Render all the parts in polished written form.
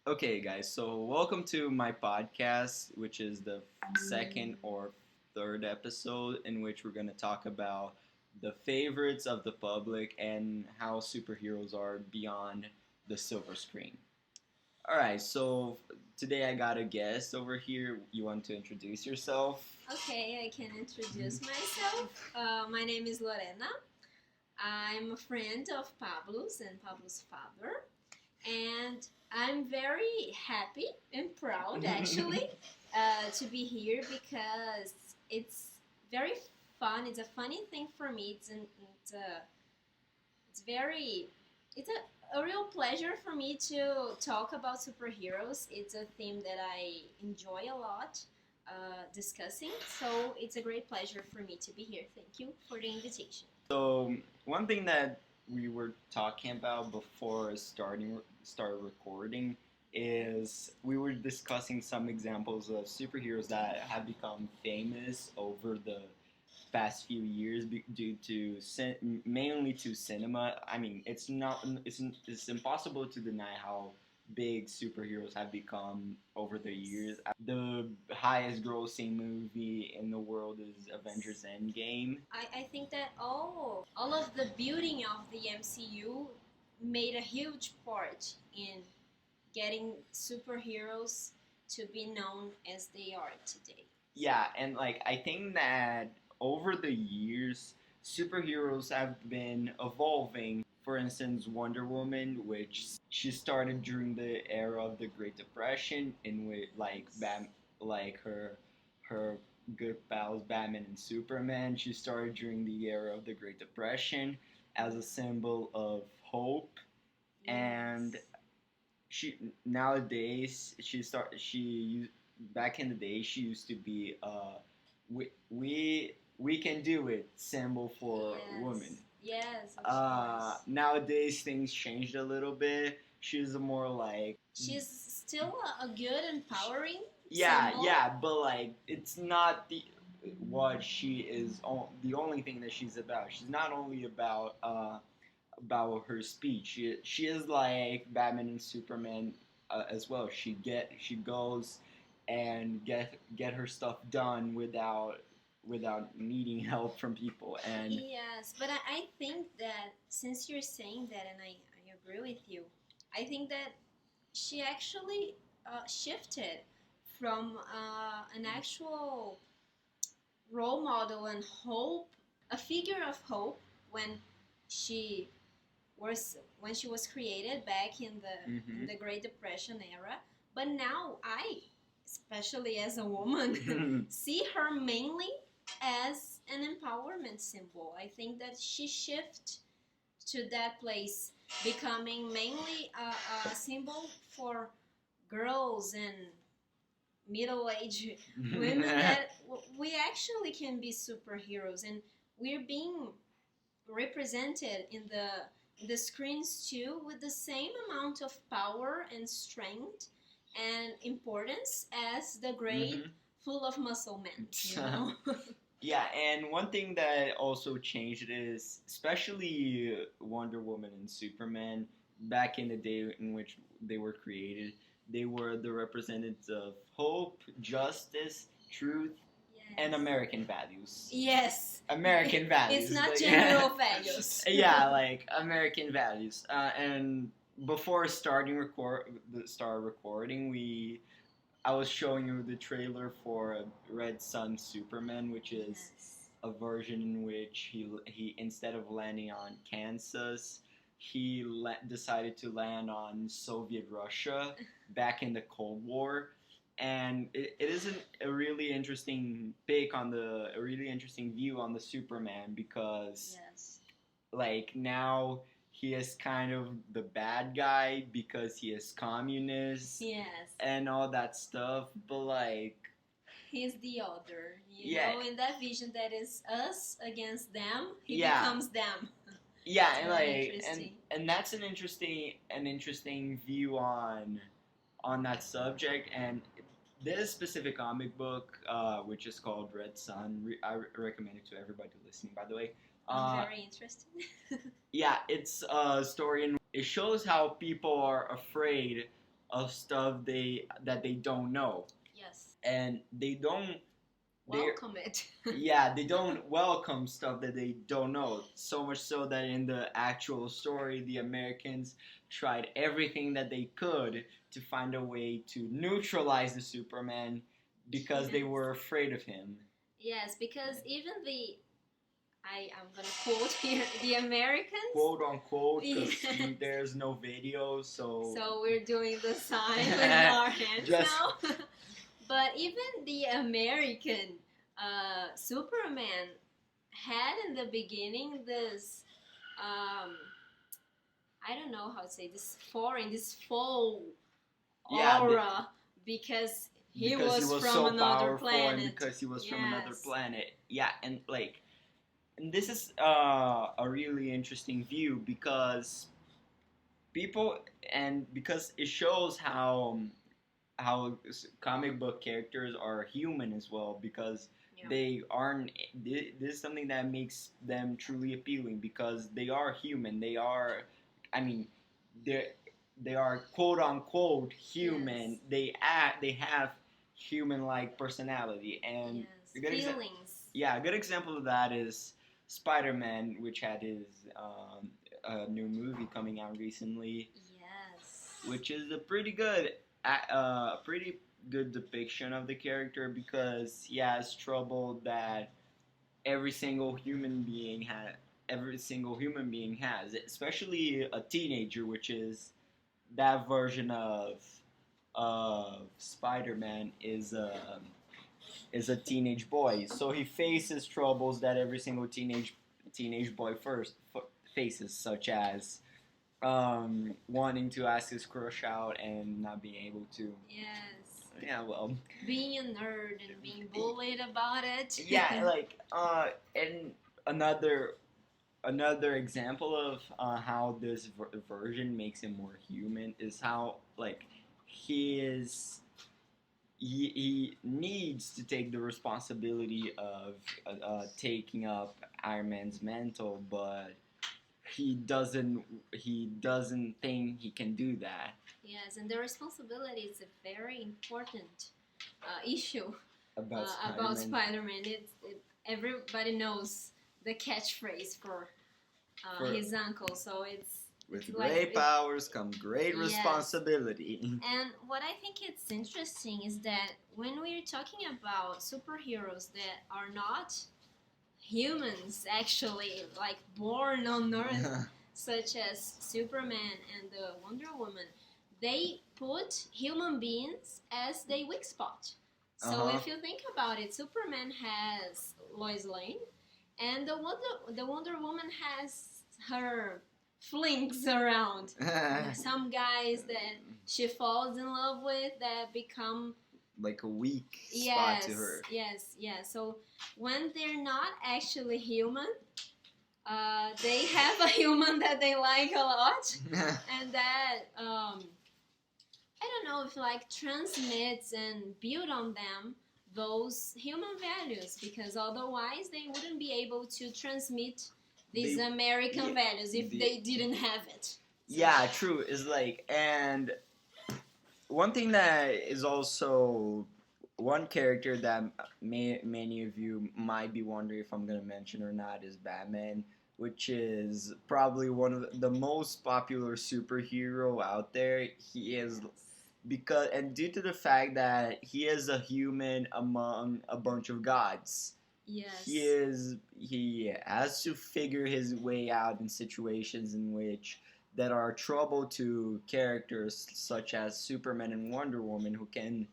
Okay, guys, so welcome to my podcast, which is the second or third episode in which we're going to talk about the favorites of the public and how superheroes are beyond the silver screen. All right, so today I got a guest over here. You want to introduce yourself? Okay, I can introduce myself. My name is Lorena. I'm a friend of Pablo's and Pablo's father, and I'm very happy and proud actually to be here because it's very fun. It's a funny thing for me. It's very it's a real pleasure for me to talk about superheroes. It's a theme that I enjoy a lot discussing. So it's a great pleasure for me to be here. Thank you for the invitation. So one thing that we were talking about before start recording is we were discussing some examples of superheroes that have become famous over the past few years due to mainly to cinema. I mean, it's impossible to deny how big superheroes have become over the years. The highest grossing movie in the world is Avengers Endgame. I think that all of the building of the MCU made a huge part in getting superheroes to be known as they are today. Yeah, and like I think that over the years, superheroes have been evolving. For instance, Wonder Woman, which she started during the era of the Great Depression, in which like her good pals Batman and Superman. She started during the era of the Great Depression as a symbol of hope, and she nowadays she back in the day she used to be we can do it symbol for women. Yes, Nowadays things changed a little bit. She's more like she's still a good empowering yeah symbol. yeah, but like it's not the what she is the only thing that she's about. She's not only about her speech. She is like Batman and Superman as well. She goes and get her stuff done without needing help from people. And yes, but I think that since you're saying that, and I agree with you, I think that she actually shifted from an actual role model and hope, a figure of hope when she she was created back in the Great Depression era. But now I, especially as a woman, see her mainly as an empowerment symbol. I think that she shifted to that place, becoming mainly a symbol for girls and middle-aged women that we actually can be superheroes, and we're being represented in the screens too with the same amount of power and strength and importance as the great full of muscle men, you know. Yeah, and one thing that also changed is, especially Wonder Woman and Superman, back in the day in which they were created, they were the representatives of hope, justice, truth, and American values. Yes. American values. It's not like, general values. Yeah, like American values. And before start recording, I was showing you the trailer for Red Sun Superman, which is a version in which he instead of landing on Kansas, decided to land on Soviet Russia back in the Cold War. And it is a really interesting take on a really interesting view on the Superman because like now he is kind of the bad guy because he is communist. Yes. And all that stuff, but like he's the other, you know, in that vision that is us against them, he becomes them. Yeah, and like and that's an interesting view on that subject. And this specific comic book, which is called Red Sun, I recommend it to everybody listening, by the way. I'm very interested. Yeah, it's a story, and it shows how people are afraid of stuff that they don't know, Yes. and they don't. Welcome it. Yeah, they don't welcome stuff that they don't know. So much so that in the actual story, the Americans tried everything that they could to find a way to neutralize the Superman because they Yes. were afraid of him. Yes, because even I'm gonna quote here the Americans. Quote unquote, because Yes. there's no video, so. So we're doing the sign with our hands Just- now. But even the American Superman had in the beginning this, I don't know how to say this this faux Yeah, aura because he was from so another powerful planet. and because he was from another Yes. planet. Yeah, and like, and this is a really interesting view because people, and because it shows how comic book characters are human as well, because Yeah. they aren't. This is something that makes them truly appealing because they are human. They are, I mean, they are quote unquote human. Yes. They have human like personality, and Yes. a good exa- Feelings. yeah, a good example of that is Spider-Man, which had his new movie coming out recently, Yes. which is a pretty good depiction of the character because he has trouble that every single human being has, especially a teenager, which is that version of Spider-Man is a teenage boy. So he faces troubles that every single teenage boy faces, such as wanting to ask his crush out and not being able to. Yes. Yeah, well, Being a nerd and being bullied about it. yeah, like and another example of how this version makes him more human is how like he needs to take the responsibility of taking up Iron Man's mantle, but he doesn't think he can do that. Yes, and the responsibility is a very important issue About about Spider-Man. Spider-Man. Everybody knows the catchphrase for For- his uncle, so it's With it's like- great powers come great Yes. responsibility. And what I think it's interesting is that when we're talking about superheroes that are not humans, actually, like born on Earth, such as Superman and the Wonder Woman, they put human beings as their weak spot. So Uh-huh. if you think about it, Superman has Lois Lane, and the Wonder Woman has her flings around. Some guys that she falls in love with that become Like a weak spot to her. Yes. So when they're not actually human, they have a human that they like a lot, and that I don't know if like transmits and build on them those human values, because otherwise they wouldn't be able to transmit these They- American yeah, values if they- they didn't have it. Yeah, true. Is like, and one thing that is also one character that many of you might be wondering if I'm gonna mention or not is Batman, which is probably one of the most popular superhero out there. He is because and due to the fact that he is a human among a bunch of gods. Yes. He has to figure his way out in situations in which that are trouble to characters such as Superman and Wonder Woman who can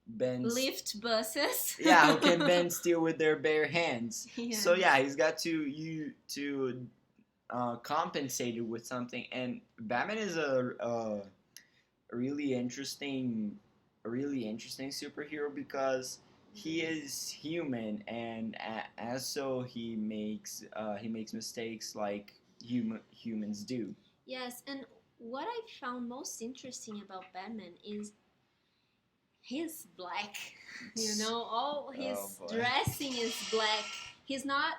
bend Lift buses. yeah, who can bend steel with their bare hands. Yes. So yeah, he's got to compensate it with something, and Batman is a really interesting superhero because he is human, and as so he makes mistakes like humans do. Yes, and what I found most interesting about Batman is he's black. You know, all his Oh, boy. dressing is black. He's not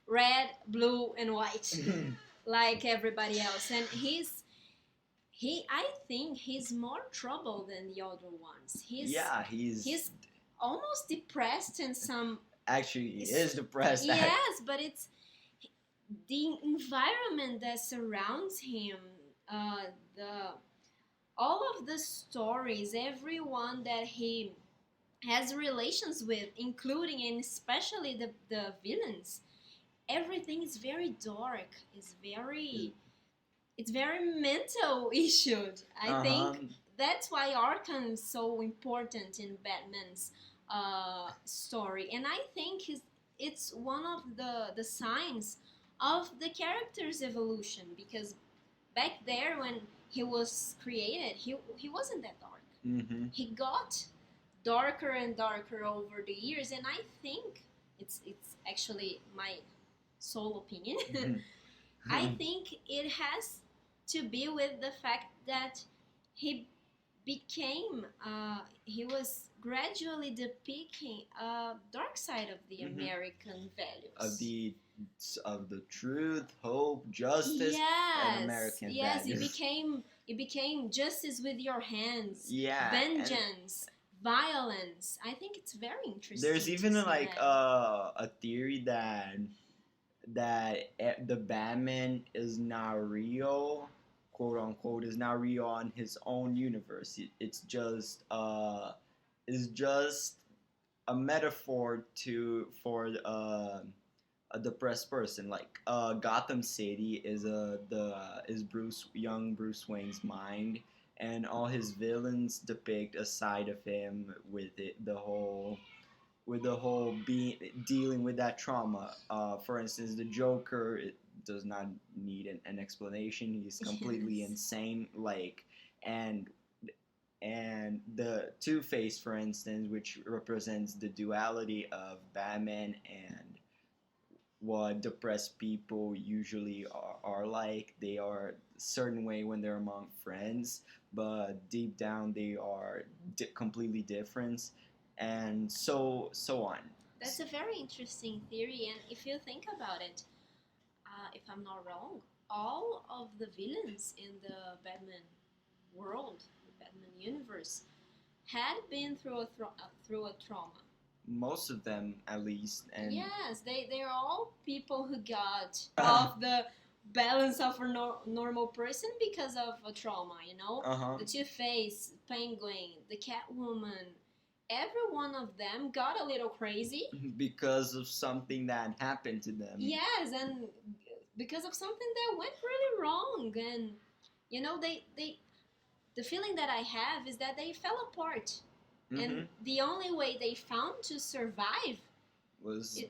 red, blue, and white like everybody else, and I think he's more trouble than the other ones. Yeah, He's almost depressed in some. actually he is depressed. Yes, but it's the environment that surrounds him. The all of the stories, everyone that he has relations with, including and especially the villains. Everything is very dark. It's very mental issued. I think that's why Arkham is so important in Batman's story, and I think it's one of the signs of the character's evolution, because back there when he was created, he wasn't that dark. Mm-hmm. He got darker and darker over the years, and I think it's actually my sole opinion. I think it has to be with the fact that he became he was gradually depicting a dark side of the American values, of the truth, hope, justice, and American values. It became justice with your hands, Yeah, vengeance, violence. I think it's very interesting. There's even a theory that the Batman is not real, quote unquote, is not real on his own universe. It's just a metaphor for a depressed person. Like Gotham City is young Bruce Wayne's mind, and all his villains depict a side of him with the whole being dealing with that trauma. For instance, the Joker, it does not need an explanation. He's completely insane. And the Two-Face, for instance, which represents the duality of Batman and what depressed people usually are like. They are a certain way when they're among friends, but deep down they are completely different, and so on. That's a very interesting theory, and if you think about it, if I'm not wrong, all of the villains in the Batman world, the Batman universe, had been through a trauma. Most of them, at least, and yes, they're all people who got off the balance of a normal person because of a trauma. You know, the Two-Face, Penguin, the Catwoman. Every one of them got a little crazy because of something that happened to them. Yes, and because of something that went really wrong, and you know, the feeling that I have is that they fell apart, and the only way they found to survive was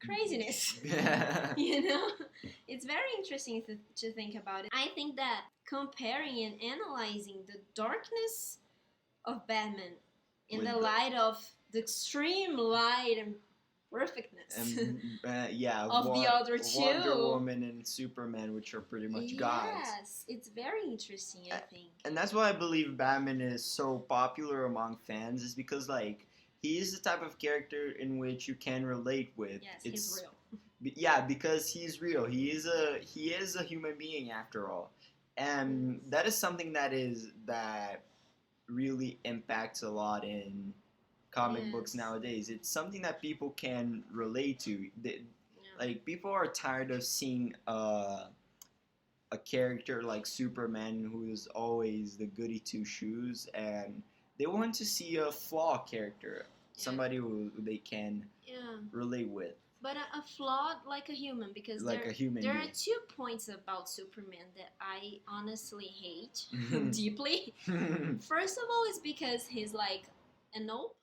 craziness. You know, it's very interesting to think about it. I think that comparing and analyzing the darkness of Batman in the light of the extreme light and perfectness and, of the other two, Wonder Woman and Superman, which are pretty much gods. Yes, it's very interesting, I think. And that's why I believe Batman is so popular among fans, is because he is the type of character in which you can relate with. Yes, he's real. Yeah, because he's real. He is a human being after all, and that is something that really impacts a lot in comic books nowadays. It's something that people can relate to. Like, people are tired of seeing a character like Superman who is always the goody two shoes, and they want to see a flawed character, somebody who they can relate with. But a flawed like a human, because like there are 2 points about Superman that I honestly hate deeply. First of all, is because he's like an old